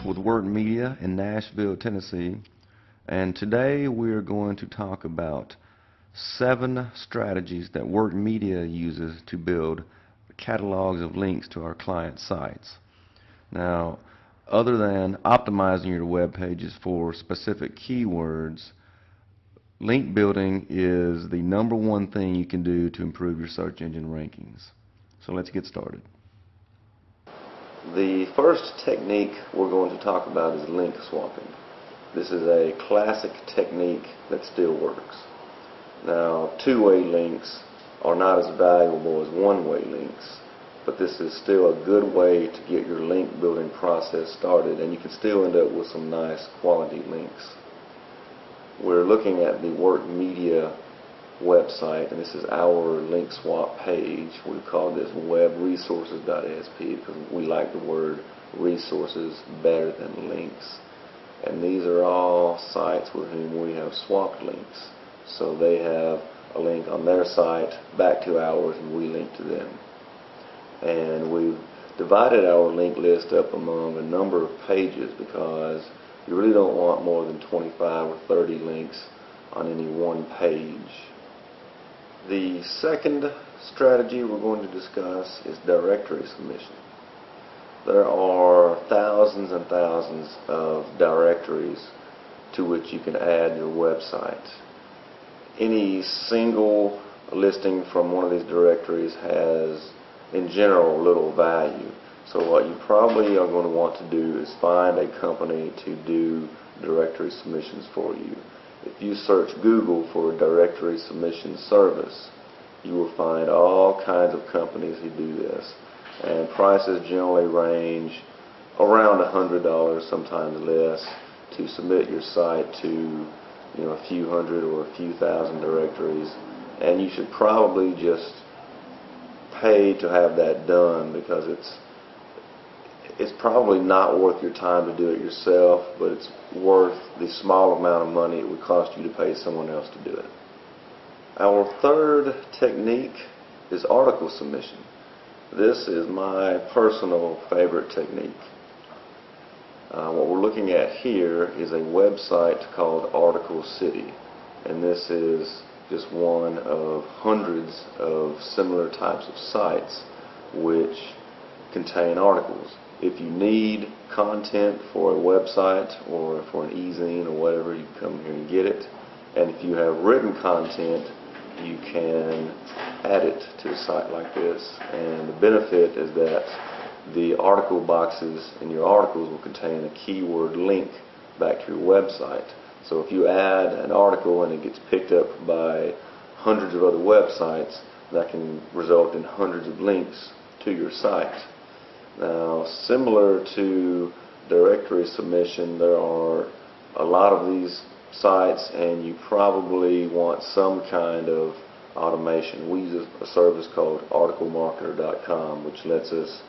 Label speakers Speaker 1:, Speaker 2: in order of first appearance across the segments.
Speaker 1: with Word Media in Nashville, Tennessee, and today we're going to talk about 7 strategies that Word Media uses to build catalogs of links to our client sites. Now, other than optimizing your web pages for specific keywords, link building is the #1 thing you can do to improve your search engine rankings. So let's get started. The first technique we're going to talk about is link swapping. This is a classic technique that still works. Now, two-way links are not as valuable as one-way links, but this is still a good way to get your link building process started, and you can still end up with some nice quality links. We're looking at the Word Media website, and this is our link swap page. We call this webresources.asp because we like the word resources better than links. And these are all sites with whom we have swapped links. So they have a link on their site back to ours, and we link to them. And we've divided our link list up among a number of pages because you really don't want more than 25 or 30 links on any one page. The second strategy we're going to discuss is directory submission. There are thousands and thousands of directories to which you can add your website. Any single listing from one of these directories has, in general, little value. So what you probably are going to want to do is find a company to do directory submissions for you. If you search Google for a directory submission service, you will find all kinds of companies who do this. And prices generally range around $100, sometimes less, to submit your site to a few hundred or a few thousand directories. And you should probably just pay to have that done because it's probably not worth your time to do it yourself, but it's worth the small amount of money it would cost you to pay someone else to do it. Our third technique is article submission. This is my personal favorite technique. What we're looking at here is a website called Article City, and this is just one of hundreds of similar types of sites which contain articles. If you need content for a website or for an e-zine or whatever, you come here and get it. And if you have written content, you can add it to a site like this. And the benefit is that the article boxes in your articles will contain a keyword link back to your website. So if you add an article and it gets picked up by hundreds of other websites, that can result in hundreds of links to your site. Now, similar to directory submission, there are a lot of these sites, and you probably want some kind of automation. We use a service called articlemarketer.com, which lets us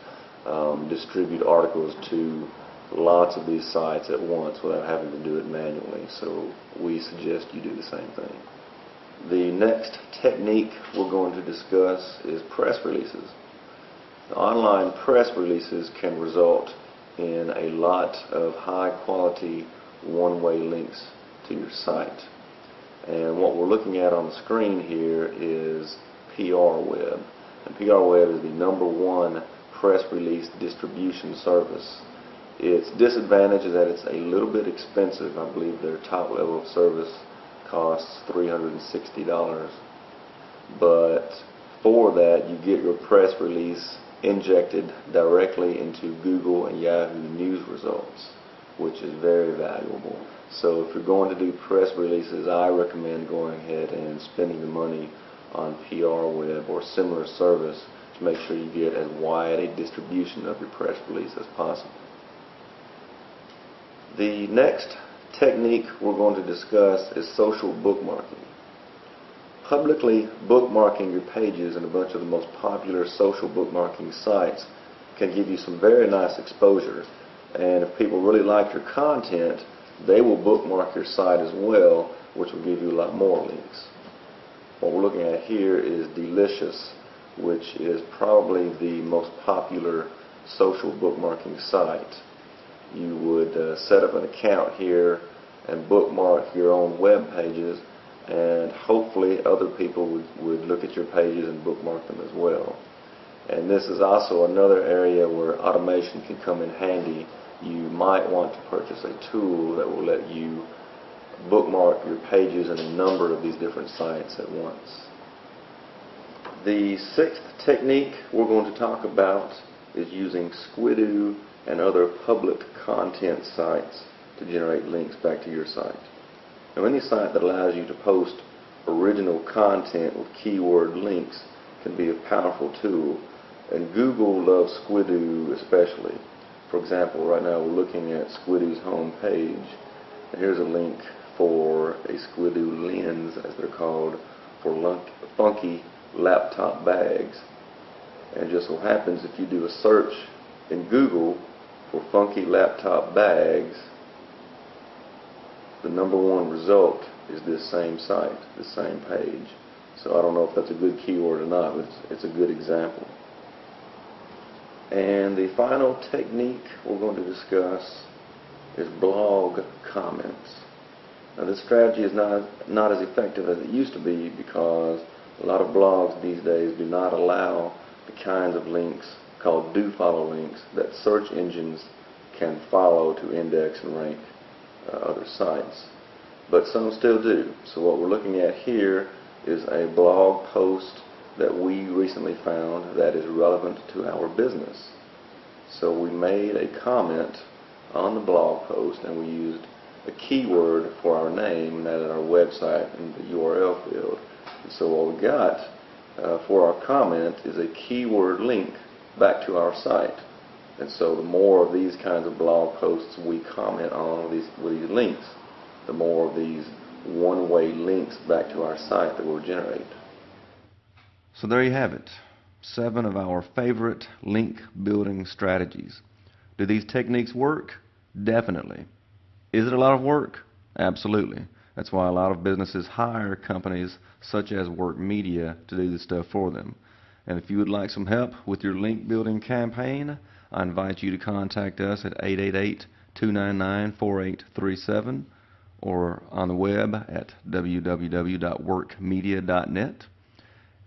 Speaker 1: distribute articles to lots of these sites at once without having to do it manually. So we suggest you do the same thing. The next technique we're going to discuss is press releases. Online press releases can result in a lot of high-quality one-way links to your site. And what we're looking at on the screen here is PRWeb. And PRWeb is the #1 press release distribution service. Its disadvantage is that it's a little bit expensive. I believe their top level of service costs $360. But for that, you get your press release injected directly into Google and Yahoo News results, which is very valuable. So if you're going to do press releases, I recommend going ahead and spending the money on PRWeb or similar service to make sure you get as wide a distribution of your press release as possible. The next technique we're going to discuss is social bookmarking. Publicly bookmarking your pages in a bunch of the most popular social bookmarking sites can give you some very nice exposure. And if people really like your content, they will bookmark your site as well, which will give you a lot more links. What we're looking at here is Delicious, which is probably the most popular social bookmarking site. you would set up an account here and bookmark your own web pages, and hopefully other people would look at your pages and bookmark them as well. And this is also another area where automation can come in handy. You might want to purchase a tool that will let you bookmark your pages in a number of these different sites at once. The sixth technique we're going to talk about is using Squidoo and other public content sites to generate links back to your site. Now, any site that allows you to post original content with keyword links can be a powerful tool, and Google loves Squidoo especially. For example, right now we're looking at Squidoo's home page, and here's a link for a Squidoo lens, as they're called, for funky laptop bags. And it just so happens, if you do a search in Google for funky laptop bags, the #1 result is this same site, this same page. So I don't know if that's a good keyword or not, but it's a good example. And the final technique we're going to discuss is blog comments. Now, this strategy is not as effective as it used to be, because a lot of blogs these days do not allow the kinds of links called do-follow links that search engines can follow to index and rank other sites. But some still do. So what we're looking at here is a blog post that we recently found that is relevant to our business. So we made a comment on the blog post, and we used a keyword for our name, and that is our website in the URL field. And so what we got for our comment is a keyword link back to our site. And so the more of these kinds of blog posts we comment on with these links, the more of these one-way links back to our site that we'll generate. So there you have it. 7 of our favorite link building strategies. Do these techniques work? Definitely. Is it a lot of work? Absolutely. That's why a lot of businesses hire companies such as Workmedia to do this stuff for them. And if you would like some help with your link building campaign, I invite you to contact us at 888-299-4837 or on the web at www.workmedia.net.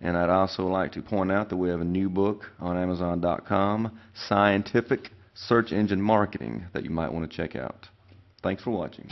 Speaker 1: And I'd also like to point out that we have a new book on Amazon.com, Scientific Search Engine Marketing, that you might want to check out. Thanks for watching.